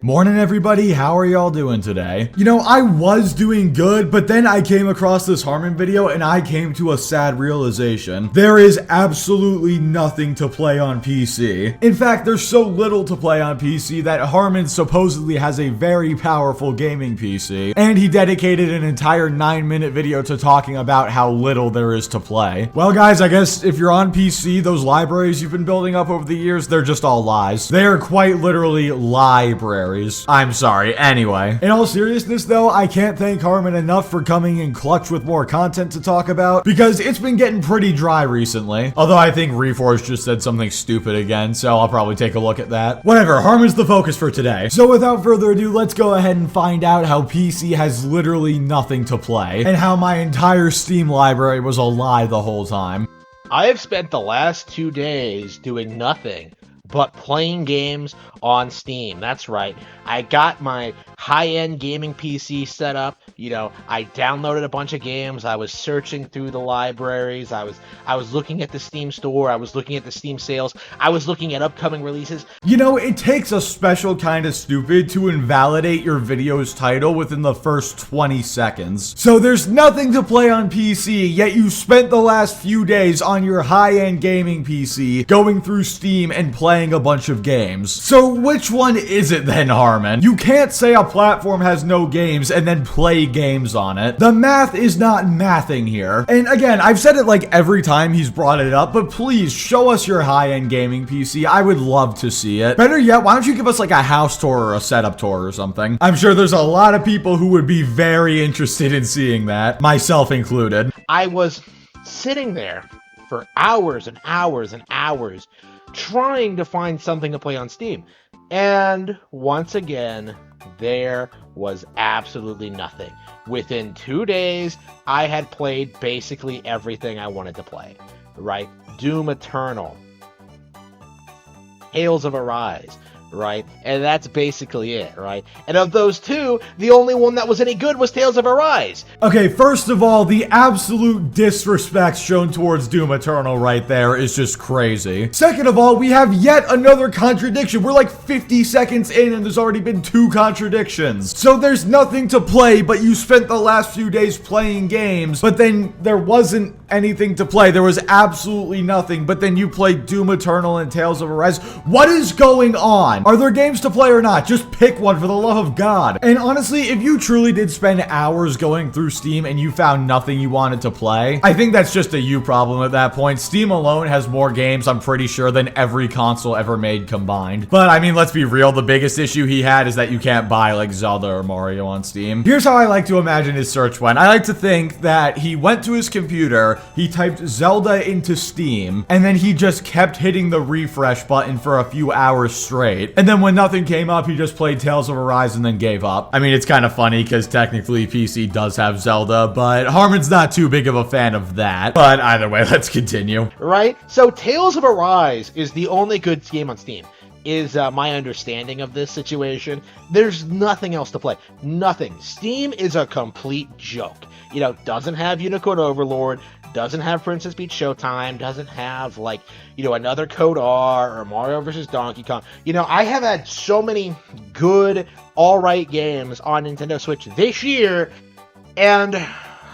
Morning everybody, how are y'all doing today? You know, I was doing good, but then I came across this Harman video and I came to a sad realization. There is absolutely nothing to play on PC. In fact, there's so little to play on PC that Harman supposedly has a very powerful gaming PC, and he dedicated an entire 9-minute video to talking about how little there is to play. Well guys, I guess if you're on PC, those libraries you've been building up over the years, they're just all lies. They are quite literally libraries. I'm sorry. Anyway, in all seriousness though, I can't thank Harman enough for coming in clutch with more content to talk about, because it's been getting pretty dry recently. Although I think Reforge just said something stupid again, so I'll probably take a look at that. Whatever, Harman's the focus for today. So without further ado, let's go ahead and find out how PC has literally nothing to play, and how my entire Steam library was a lie the whole time. I have spent the last 2 days doing nothing but playing games on Steam. That's right. I got my high-end gaming PC set up. You know, I downloaded a bunch of games. I was searching through the libraries. I was looking at the Steam store. I was looking at the Steam sales. I was looking at upcoming releases. You know, it takes a special kind of stupid to invalidate your video's title within the first 20 seconds. So there's nothing to play on PC, yet you spent the last few days on your high-end gaming PC going through Steam and playing a bunch of games. So which one is it then, Harman? You can't say a platform has no games and then play games on it. The math is not mathing here. And again, I've said it like every time he's brought it up, but please show us your high-end gaming PC. I would love to see it. Better yet, why don't you give us like a house tour or a setup tour or something? I'm sure there's a lot of people who would be very interested in seeing that, myself included. I was sitting there for hours and hours and hours trying to find something to play on Steam. And once again, there was absolutely nothing. Within 2 days, I had played basically everything I wanted to play, right? Doom Eternal, Tales of Arise, right? And that's basically it, right? And of those two, the only one that was any good was Tales of Arise. Okay, first of all, the absolute disrespect shown towards Doom Eternal right there is just crazy. Second of all, we have yet another contradiction. We're like 50 seconds in and there's already been 2 contradictions. So there's nothing to play, but you spent the last few days playing games, but then there wasn't anything to play. There was absolutely nothing, but then you played Doom Eternal and Tales of Arise. What is going on? Are there games to play or not? Just pick one for the love of God. And honestly, if you truly did spend hours going through Steam and you found nothing you wanted to play, I think that's just a you problem at that point. Steam alone has more games, I'm pretty sure, than every console ever made combined. But I mean, let's be real, the biggest issue he had is that you can't buy like Zelda or Mario on Steam. Here's how I like to imagine his search went. I like to think that he went to his computer, he typed Zelda into Steam, and then he just kept hitting the refresh button for a few hours straight. And then when nothing came up, he just played Tales of Arise and then gave up. I mean, it's kind of funny because technically PC does have Zelda, but Harman's not too big of a fan of that. But either way, let's continue. Right? So Tales of Arise is the only good game on Steam, is my understanding of this situation. There's nothing else to play. Nothing. Steam is a complete joke. You know, doesn't have Unicorn Overlord, doesn't have Princess Peach Showtime, doesn't have, like, you know, another Code R or Mario vs. Donkey Kong. You know, I have had so many good, alright games on Nintendo Switch this year, and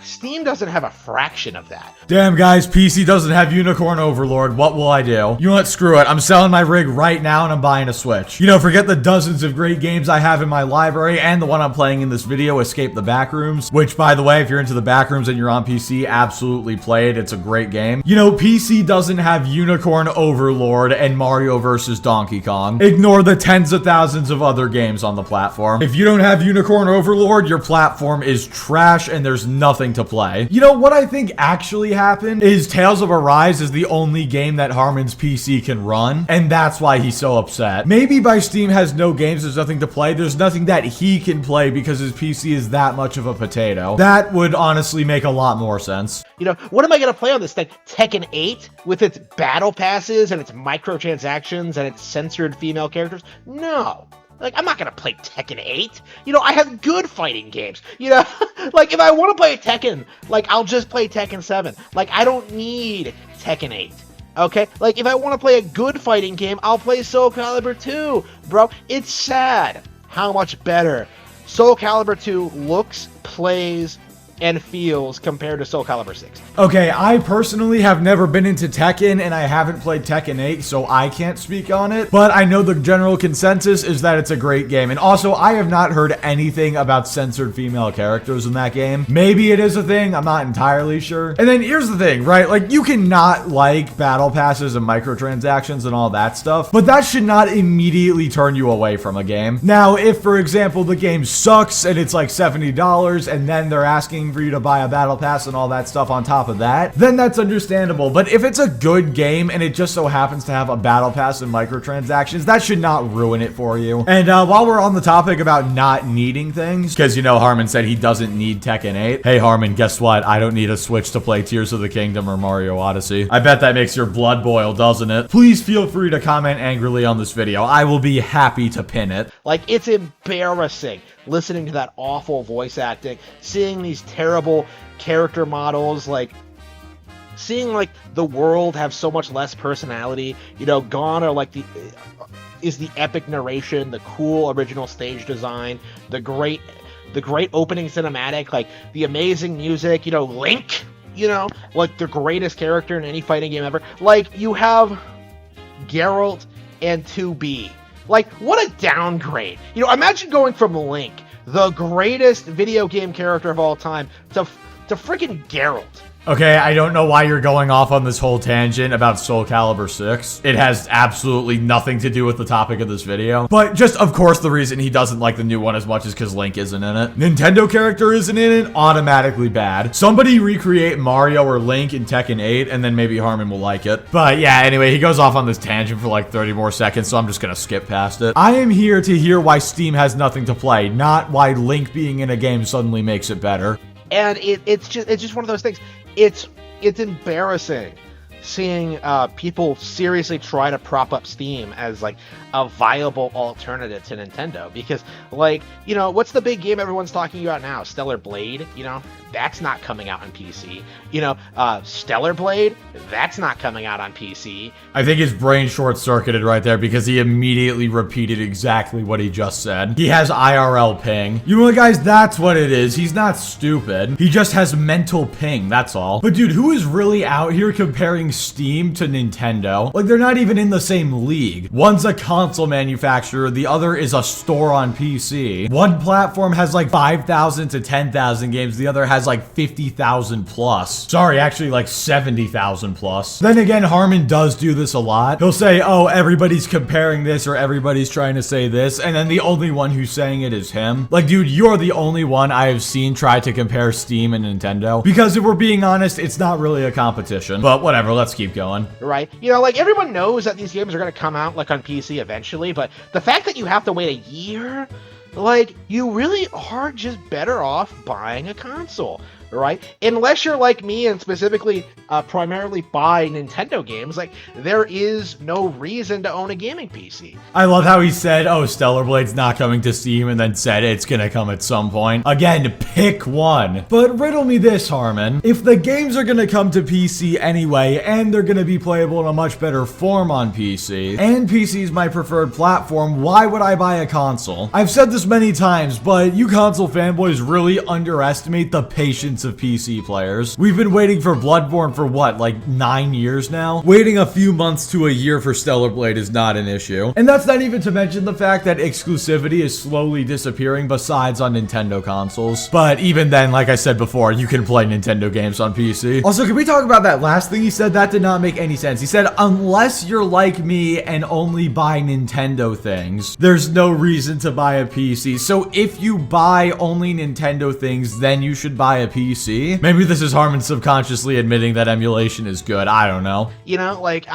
Steam doesn't have a fraction of that. Damn guys, PC doesn't have Unicorn Overlord, what will I do? You know what, screw it, I'm selling my rig right now and I'm buying a Switch. You know, forget the dozens of great games I have in my library and the one I'm playing in this video, Escape the Backrooms, which by the way, if you're into the Backrooms and you're on PC, absolutely play it, it's a great game. You know, PC doesn't have Unicorn Overlord and Mario vs. Donkey Kong. Ignore the tens of thousands of other games on the platform. If you don't have Unicorn Overlord, your platform is trash and there's nothing to play. You know, what I think actually happened is Tales of Arise is the only game that Harman's PC can run, and that's why he's so upset. Maybe by Steam has no games, there's nothing to play, there's nothing that he can play because his PC is that much of a potato. That would honestly make a lot more sense. You know, what am I going to play on this thing? Tekken 8 with its battle passes and its microtransactions and its censored female characters? No. Like, I'm not gonna play Tekken 8. You know, I have good fighting games. You know, like, if I want to play Tekken, like, I'll just play Tekken 7. Like, I don't need Tekken 8. Okay? Like, if I want to play a good fighting game, I'll play Soul Calibur 2. Bro, it's sad how much better Soul Calibur 2 looks, plays, and feels compared to Soul Calibur 6. Okay, I personally have never been into Tekken, and I haven't played Tekken 8, so I can't speak on it. But I know the general consensus is that it's a great game. And also, I have not heard anything about censored female characters in that game. Maybe it is a thing, I'm not entirely sure. And then here's the thing, right? Like, you can not like battle passes and microtransactions and all that stuff, but that should not immediately turn you away from a game. Now, if, for example, the game sucks and it's like $70, and then they're asking for you to buy a battle pass and all that stuff on top of that, then that's understandable. But if it's a good game and it just so happens to have a battle pass and microtransactions, that should not ruin it for you. And while we're on the topic about not needing things, because you know Harman said he doesn't need Tekken 8. Hey Harman, guess what? I don't need a Switch to play Tears of the Kingdom or Mario Odyssey. I bet that makes your blood boil, doesn't it? Please feel free to comment angrily on this video. I will be happy to pin it. Like, it's embarrassing listening to that awful voice acting, seeing these terrible character models, like seeing like the world have so much less personality. You know, gone are like the epic narration, the cool original stage design, the great opening cinematic, like the amazing music, you know, Link, you know, like the greatest character in any fighting game ever. Like, you have Geralt and 2B. Like, what a downgrade. You know, imagine going from Link, the greatest video game character of all time, to freaking Geralt. Okay, I don't know why you're going off on this whole tangent about Soul Calibur 6. It has absolutely nothing to do with the topic of this video. But just, of course, the reason he doesn't like the new one as much is because Link isn't in it. Nintendo character isn't in it, automatically bad. Somebody recreate Mario or Link in Tekken 8, and then maybe Harman will like it. But yeah, anyway, he goes off on this tangent for like 30 more seconds, so I'm just gonna skip past it. I am here to hear why Steam has nothing to play, not why Link being in a game suddenly makes it better. And it's just one of those things. It's embarrassing seeing people seriously try to prop up Steam as like a viable alternative to Nintendo, because, like, you know, what's the big game everyone's talking about now? Stellar Blade, you know, that's not coming out on PC. You know, Stellar Blade, that's not coming out on PC. I think his brain short-circuited right there because he immediately repeated exactly what he just said. He has IRL ping. You know what, guys? That's what it is. He's not stupid. He just has mental ping, that's all. But dude, who is really out here comparing Steam to Nintendo? Like, they're not even in the same league. One's a console manufacturer, the other is a store on PC. One platform has like 5,000 to 10,000 games, the other has like 50,000 plus. Sorry, actually like 70,000 plus. Then again, Harman does do this a lot. He'll say, oh, everybody's comparing this or everybody's trying to say this, and then the only one who's saying it is him. Like, dude, you're the only one I have seen try to compare Steam and Nintendo. Because if we're being honest, it's not really a competition. But whatever, let's keep going. Right? You know, like, everyone knows that these games are going to come out like on PC eventually, but the fact that you have to wait a year, like, you really are just better off buying a console, right? Unless you're like me and specifically primarily buy Nintendo games, like, there is no reason to own a gaming PC. I love how he said, oh, Stellar Blade's not coming to Steam, and then said it's gonna come at some point. Again, pick one. But riddle me this, Harman. If the games are gonna come to PC anyway, and they're gonna be playable in a much better form on PC, and PC is my preferred platform, why would I buy a console? I've said this many times, but you console fanboys really underestimate the patience of PC players. We've been waiting for Bloodborne for what, like 9 years now? Waiting a few months to a year for Stellar Blade is not an issue. And that's not even to mention the fact that exclusivity is slowly disappearing besides on Nintendo consoles. But even then, like I said before, you can play Nintendo games on PC. Also, can we talk about that last thing he said? That did not make any sense. He said, unless you're like me and only buy Nintendo things, there's no reason to buy a PC. So if you buy only Nintendo things, then you should buy a PC. Maybe this is Harman subconsciously admitting that emulation is good. I don't know. You know, like,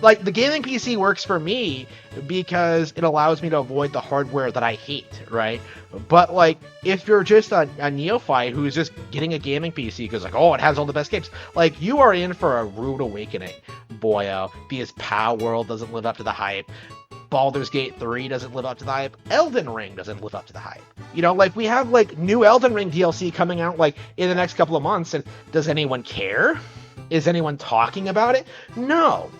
like, the gaming PC works for me because it allows me to avoid the hardware that I hate, right? But, like, if you're just a neophyte who's just getting a gaming PC because, like, oh, it has all the best games, like, you are in for a rude awakening, boyo. Because POW World doesn't live up to the hype. Baldur's Gate 3 doesn't live up to the hype. Elden Ring doesn't live up to the hype. You know, like, we have, like, new Elden Ring DLC coming out, like, in the next couple of months, and does anyone care? Is anyone talking about it? No.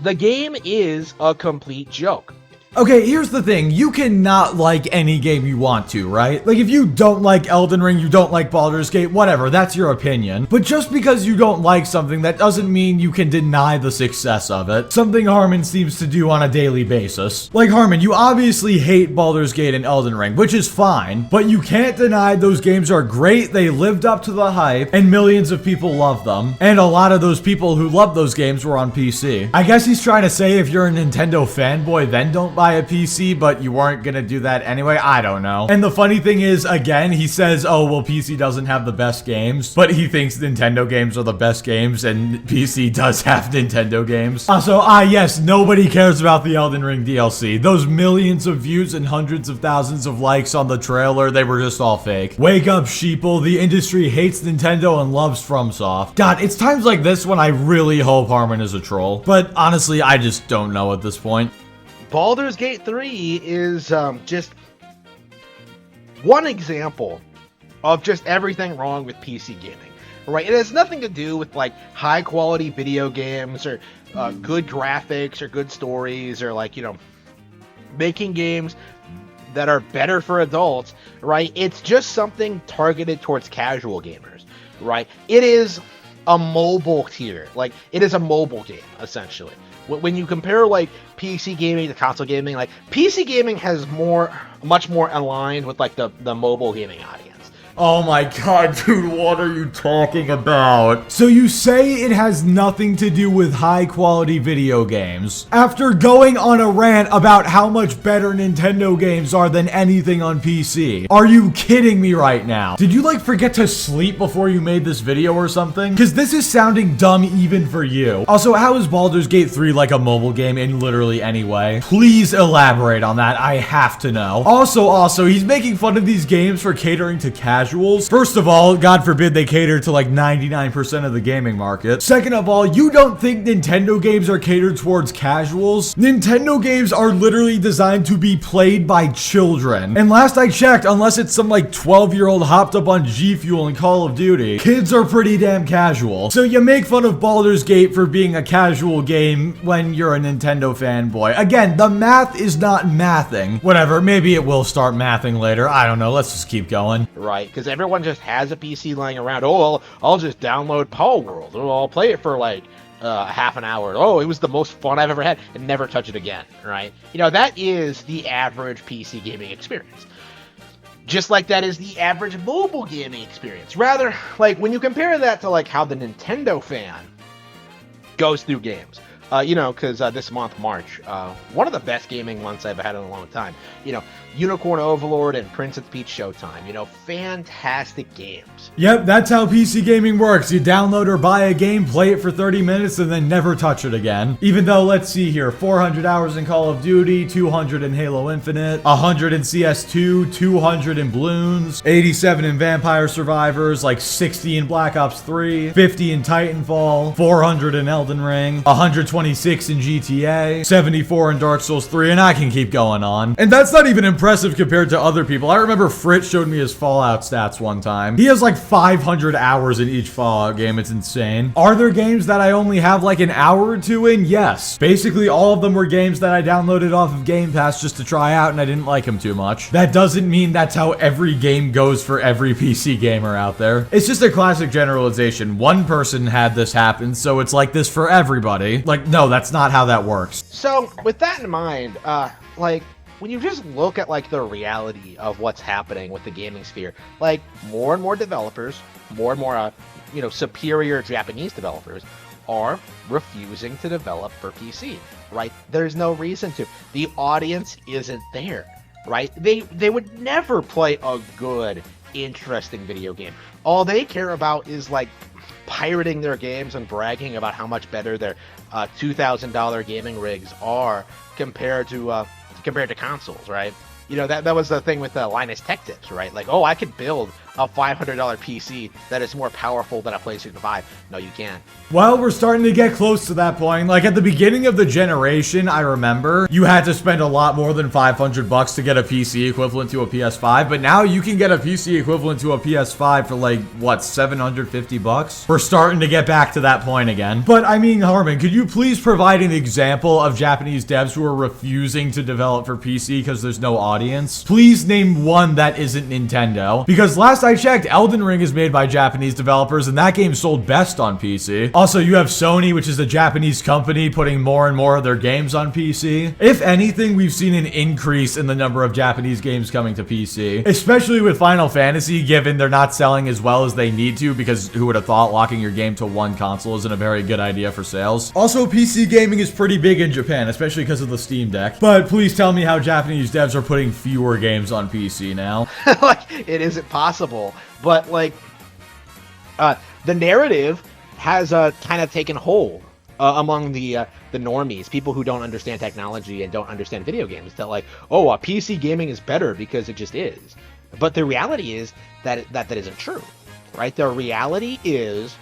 The game is a complete joke. Okay, here's the thing. You cannot like any game you want to, right? Like, if you don't like Elden Ring, you don't like Baldur's Gate, whatever, that's your opinion. But just because you don't like something, that doesn't mean you can deny the success of it. Something Harman seems to do on a daily basis. Like, Harman, you obviously hate Baldur's Gate and Elden Ring, which is fine, but you can't deny those games are great, they lived up to the hype, and millions of people love them. And a lot of those people who love those games were on PC. I guess he's trying to say if you're a Nintendo fanboy, then don't buy a PC, but you weren't gonna do that anyway. I don't know. And the funny thing is, again, he says, oh, well, PC doesn't have the best games, but he thinks Nintendo games are the best games, and PC does have Nintendo games. Also, yes, nobody cares about the Elden Ring DLC. Those millions of views and hundreds of thousands of likes on the trailer, they were just all fake. Wake up, sheeple. The industry hates Nintendo and loves FromSoft. God, it's times like this when I really hope Harman is a troll. But honestly, I just don't know at this point. Baldur's Gate 3 is just one example of just everything wrong with PC gaming, right? It has nothing to do with like high quality video games or good graphics or good stories or like, you know, making games that are better for adults, right? It's just something targeted towards casual gamers, right? It is a mobile tier, like it is a mobile game essentially. When you compare like PC gaming to console gaming, like PC gaming has much more aligned with like the mobile gaming audience. Oh my god, dude, what are you talking about? So you say it has nothing to do with high-quality video games, after going on a rant about how much better Nintendo games are than anything on PC. Are you kidding me right now? Did you, like, forget to sleep before you made this video or something? Because this is sounding dumb even for you. Also, how is Baldur's Gate 3 like a mobile game in literally any way? Please elaborate on that. I have to know. Also, he's making fun of these games for catering to casuals. First of all, God forbid they cater to like 99% of the gaming market. Second of all, you don't think Nintendo games are catered towards casuals? Nintendo games are literally designed to be played by children. And last I checked, unless it's some like 12-year-old hopped up on G Fuel in Call of Duty, kids are pretty damn casual. So you make fun of Baldur's Gate for being a casual game when you're a Nintendo fanboy. Again, the math is not mathing. Whatever, maybe it will start mathing later. I don't know, let's just keep going. Right, because everyone just has a PC lying around. Oh, I'll just download Paul World. Oh, I'll play it for like half an hour. Oh, it was the most fun I've ever had, and never touch it again, right? You know, that is the average PC gaming experience. Just like that is the average mobile gaming experience. Rather, like, when you compare that to like how the Nintendo fan goes through games. You know, because this month, March, one of the best gaming months I've had in a long time. You know, Unicorn Overlord and Princess Peach Showtime. You know, fantastic games. Yep, that's how PC gaming works. You download or buy a game, play it for 30 minutes, and then never touch it again. Even though, let's see here, 400 hours in Call of Duty, 200 in Halo Infinite, 100 in CS2, 200 in Bloons, 87 in Vampire Survivors, like 60 in Black Ops 3, 50 in Titanfall, 400 in Elden Ring, 126 in GTA, 74 in Dark Souls 3, and I can keep going on. And that's not even impressive compared to other people. I remember Fritz showed me his Fallout stats one time. He has like 500 hours in each Fallout game. It's insane. Are there games that I only have like an hour or two in? Yes. Basically, all of them were games that I downloaded off of Game Pass just to try out, and I didn't like them too much. That doesn't mean that's how every game goes for every PC gamer out there. It's just a classic generalization. One person had this happen, so it's like this for everybody. Like, no, that's not how that works. So, with that in mind, like, when you just look at like the reality of what's happening with the gaming sphere, like more and more developers, more and more, you know, superior Japanese developers are refusing to develop for PC, right? There's no reason to. The audience isn't there, right? They would never play a good, interesting video game. All they care about is like pirating their games and bragging about how much better their $2,000 gaming rigs are compared to consoles, right? That was the thing with Linus Tech Tips, right? Like, oh, I could build a $500 PC that is more powerful than a PlayStation 5. No, you can't. Well, we're starting to get close to that point. Like, at the beginning of the generation, I remember you had to spend a lot more than $500 to get a PC equivalent to a PS5, but now you can get a PC equivalent to a PS5 for like, what, $750? We're starting to get back to that point again. But I mean, Harman, could you please provide an example of Japanese devs who are refusing to develop for PC because there's no audience? Please name one that isn't Nintendo. Because last I checked, Elden Ring is made by Japanese developers, and that game sold best on PC. Also, you have Sony, which is a Japanese company, putting more and more of their games on PC. If anything, we've seen an increase in the number of Japanese games coming to PC, especially with Final Fantasy, given they're not selling as well as they need to, because who would have thought locking your game to one console isn't a very good idea for sales. Also, PC gaming is pretty big in Japan, especially because of the Steam Deck. But please tell me how Japanese devs are putting fewer games on PC now. Like, it isn't possible. But like, the narrative has kind of taken hold among the normies, people who don't understand technology and don't understand video games. That like, oh, PC gaming is better because it just is. But the reality is that that isn't true, right? The reality is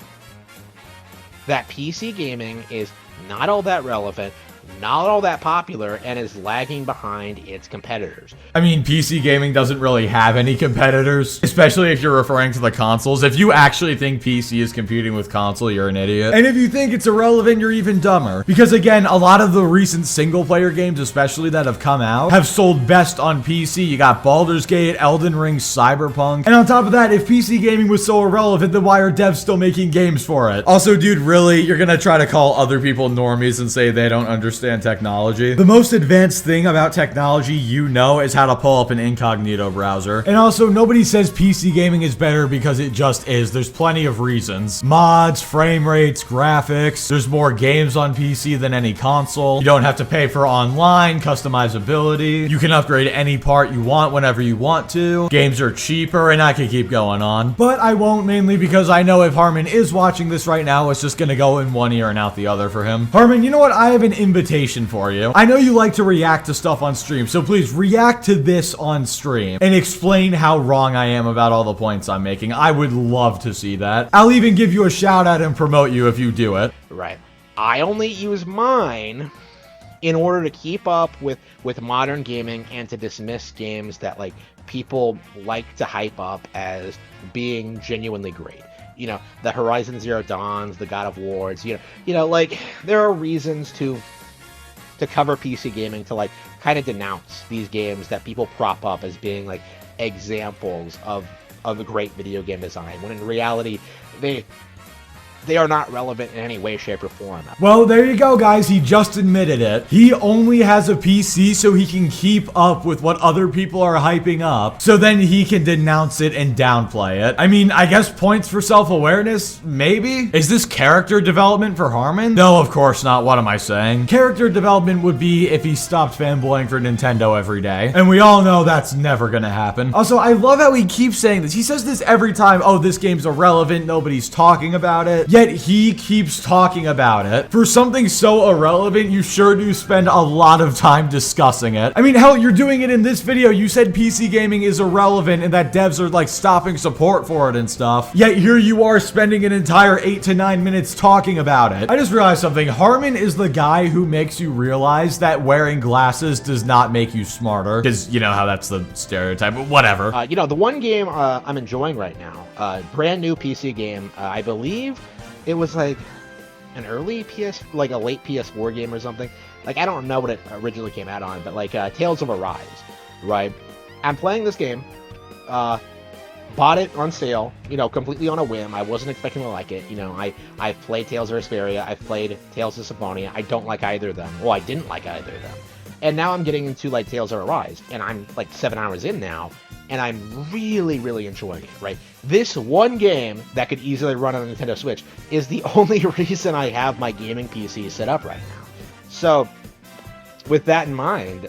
that PC gaming is not all that relevant, not all that popular, and is lagging behind its competitors. I mean, PC gaming doesn't really have any competitors, especially if you're referring to the consoles. If you actually think PC is competing with console, you're an idiot. And if you think it's irrelevant, you're even dumber. Because again, a lot of the recent single-player games, especially that have come out, have sold best on PC. You got Baldur's Gate, Elden Ring, Cyberpunk. And on top of that, if PC gaming was so irrelevant, then why are devs still making games for it? Also, dude, really? You're gonna try to call other people normies and say they don't understand technology? The most advanced thing about technology you know is how to pull up an incognito browser. And also, nobody says PC gaming is better because it just is. There's plenty of reasons. Mods, frame rates, graphics. There's more games on PC than any console. You don't have to pay for online, customizability. You can upgrade any part you want whenever you want to. Games are cheaper, and I could keep going on. But I won't, mainly because I know if Harman is watching this right now, it's just gonna go in one ear and out the other for him. Harman, you know what? I have an invitation for you. I know you like to react to stuff on stream, so please react to this on stream and explain how wrong I am about all the points I'm making. I would love to see that. I'll even give you a shout out and promote you if you do it. Right. I only use mine in order to keep up with modern gaming and to dismiss games that like people like to hype up as being genuinely great. You know, the Horizon Zero Dawns, the God of Wars, you know, like there are reasons to cover PC gaming, to like kind of denounce these games that people prop up as being like examples of a great video game design, when in reality they are not relevant in any way, shape, or form. Well, there you go, guys. He just admitted it. He only has a PC so he can keep up with what other people are hyping up, so then he can denounce it and downplay it. I mean, I guess points for self-awareness, maybe? Is this character development for Harman? No, of course not. What am I saying? Character development would be if he stopped fanboying for Nintendo every day, and we all know that's never gonna happen. Also, I love how he keeps saying this. He says this every time, oh, this game's irrelevant, nobody's talking about it. Yet he keeps talking about it. For something so irrelevant, you sure do spend a lot of time discussing it. I mean, hell, you're doing it in this video. You said PC gaming is irrelevant and that devs are like stopping support for it and stuff. Yet here you are spending an entire 8 to 9 minutes talking about it. I just realized something. Harman is the guy who makes you realize that wearing glasses does not make you smarter. Because you know how that's the stereotype, but whatever. You know, the one game I'm enjoying right now, brand new PC game, I believe it was like an early like a late PS4 game or something. Like, I don't know what it originally came out on, but like Tales of Arise, right? I'm playing this game, bought it on sale, you know, completely on a whim. I wasn't expecting to like it. You know, I've played Tales of Vesperia, I've played Tales of Symphonia. I don't like either of them. Well, I didn't like either of them. And now I'm getting into like Tales of Arise, and I'm like 7 hours in now, and I'm really, really enjoying it, right? This one game that could easily run on a Nintendo Switch is the only reason I have my gaming PC set up right now. So, with that in mind,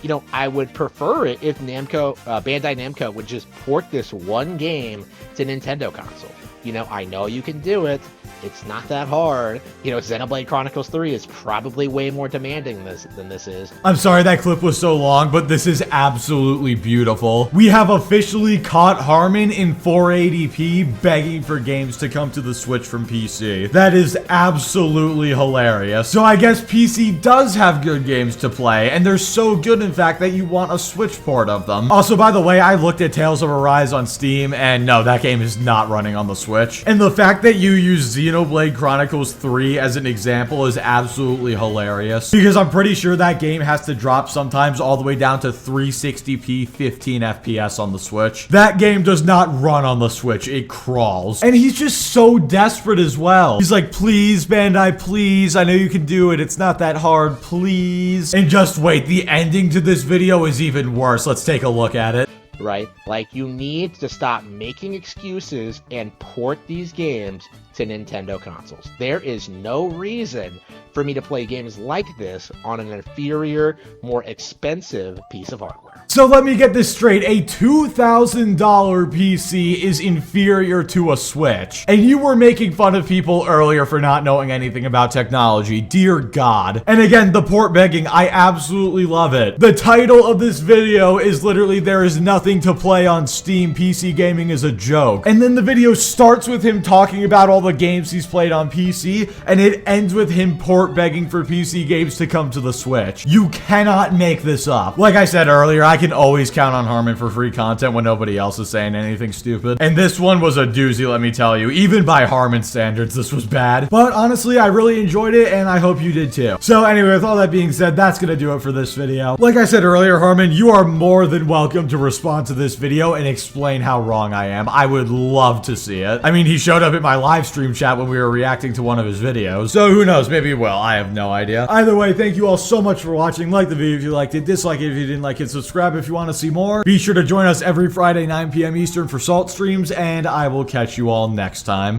you know, I would prefer it if Namco, Bandai Namco would just port this one game to Nintendo console. I know you can do it. It's not that hard. Xenoblade Chronicles 3 is probably way more demanding than this is. I'm sorry that clip was so long, but this is absolutely beautiful. We have officially caught Harman in 480p begging for games to come to the Switch from PC. That is absolutely hilarious. So I guess PC does have good games to play, and they're so good, in fact, that you want a Switch port of them. Also, by the way, I looked at Tales of Arise on Steam, and no, that game is not running on the Switch. And the fact that you use Xenoblade Chronicles 3 as an example is absolutely hilarious, because I'm pretty sure that game has to drop sometimes all the way down to 360p 15 FPS on the Switch. That game does not run on the Switch, it crawls. And he's just so desperate as well. He's like, please Bandai, please, I know you can do it, it's not that hard, please. And just wait, the ending to this video is even worse. Let's take a look at it. Right? Like, you need to stop making excuses and port these games to Nintendo consoles. There is no reason for me to play games like this on an inferior, more expensive piece of hardware. So let me get this straight, a $2,000 PC is inferior to a Switch. And you were making fun of people earlier for not knowing anything about technology, dear God. And again, the port begging, I absolutely love it. The title of this video is literally, there is nothing to play on Steam, PC gaming is a joke. And then the video starts with him talking about all the games he's played on PC, and it ends with him port begging for PC games to come to the Switch. You cannot make this up. Like I said earlier, I can always count on Harman for free content when nobody else is saying anything stupid. And this one was a doozy, let me tell you. Even by Harman standards, this was bad. But honestly, I really enjoyed it, and I hope you did too. So anyway, with all that being said, that's gonna do it for this video. Like I said earlier, Harman, you are more than welcome to respond to this video and explain how wrong I am. I would love to see it. I mean, he showed up in my live stream chat when we were reacting to one of his videos. So who knows, maybe he will. I have no idea. Either way, thank you all so much for watching. Like the video if you liked it, dislike it if you didn't like it, subscribe if you want to see more. Be sure to join us every Friday 9 p.m. Eastern for Salt streams, and I will catch you all next time.